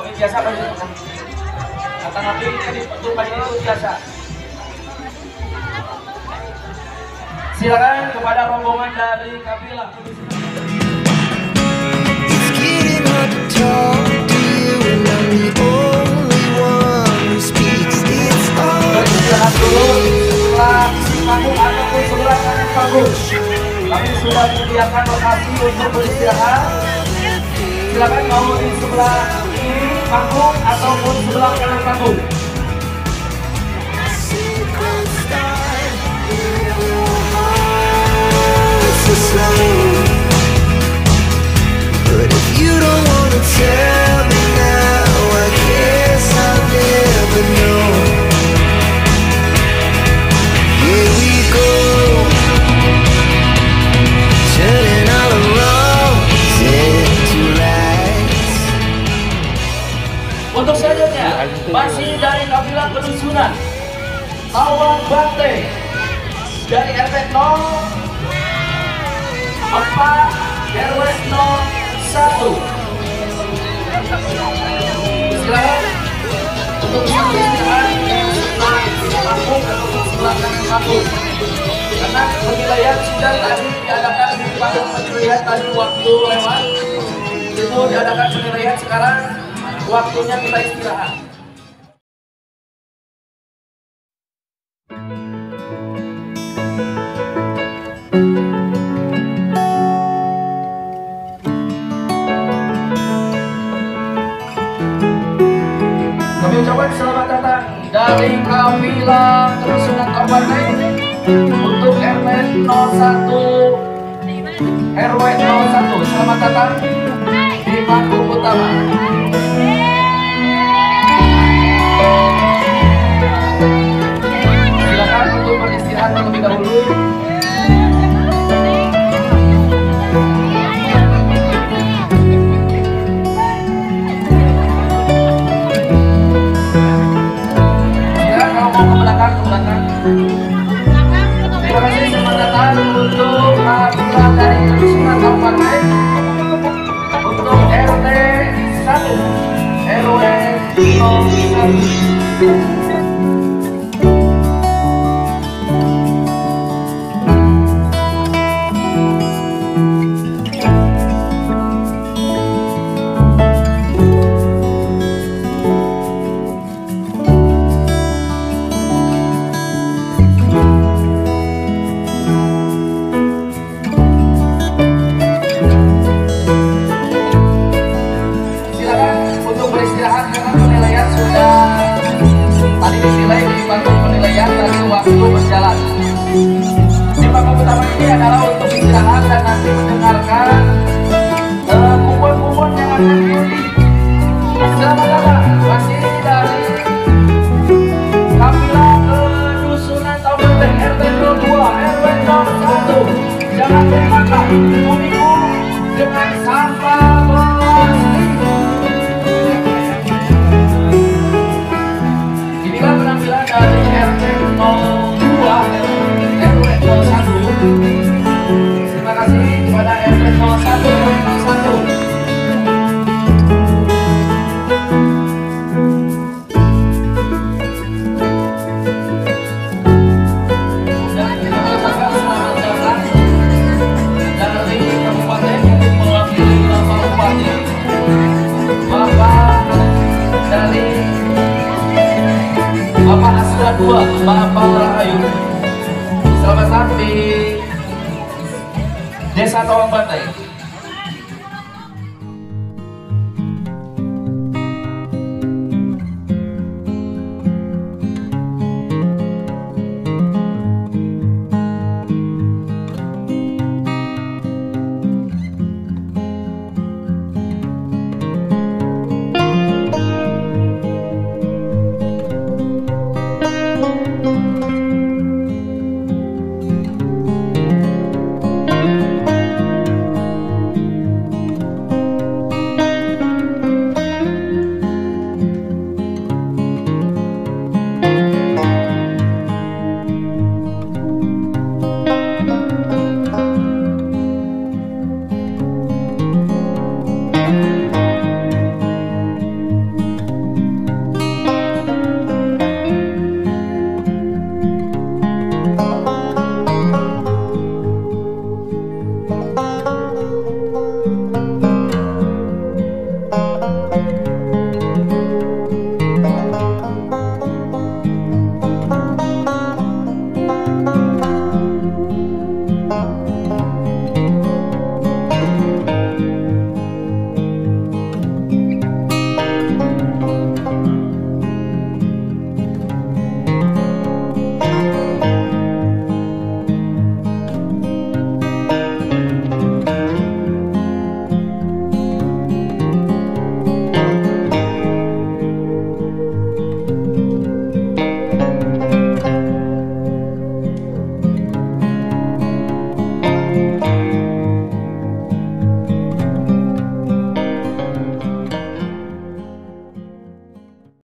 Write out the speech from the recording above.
Komit biasa apa itu? Kata nabi jadi petugas itu biasa. Silakan kepada rombongan dari kafilah. Beristirahat dulu setelah panggung ataupun sebelah kanan panggung. Kami sudah menyediakan lokasi untuk beristirahat. Silakan mau di sebelah kiri panggung ataupun sebelah kanan panggung. But if you don't wanna tell me now, I guess I'll never know. Here we go, turning all the wrongs into rights. Untuk selanjutnya masih dari kafilah pedusunan Tawang Bante dari RT 04 RW 01. Silakan untuk beristirahat sebelah panggung atau sebelah kanan panggung. Karena penilaian sudah tadi diadakan di panggung penilaian tadi waktu lewat. Itu diadakan penilaian, sekarang waktunya kita istirahat. Kami ucapkan selamat datang dari kafilah Kerusunan Kabupaten untuk RT 01 RW 01. Selamat datang di panggung utama. Silakan untuk beristirahat terlebih dahulu. Terima kasih, selamat datang untuk kafilah dari Kerusunan Kabupaten untuk RT 1 RW 01. Tadi dinilai di panggung penilaian dari waktu berjalan. Di panggung utama ini adalah untuk istirahat dan nanti mendengarkan kumpul-kumpul yang akan diundi. Selamat datang masih dari kafilah Kerusunan Kabupaten RT 02 RW 01. Jangan termakan uniku dengan sampah plastik. Penampilan dari RT 02 RW 01. Terima kasih kepada RT 01 RW 01. Dan kita merasakan selamat datang dari kabupaten untuk mewakili Bapak Bupati, Bapak dari Bapak Asra 2, Bapak Rahayu. Selamat datang di Desa Tawang Bante.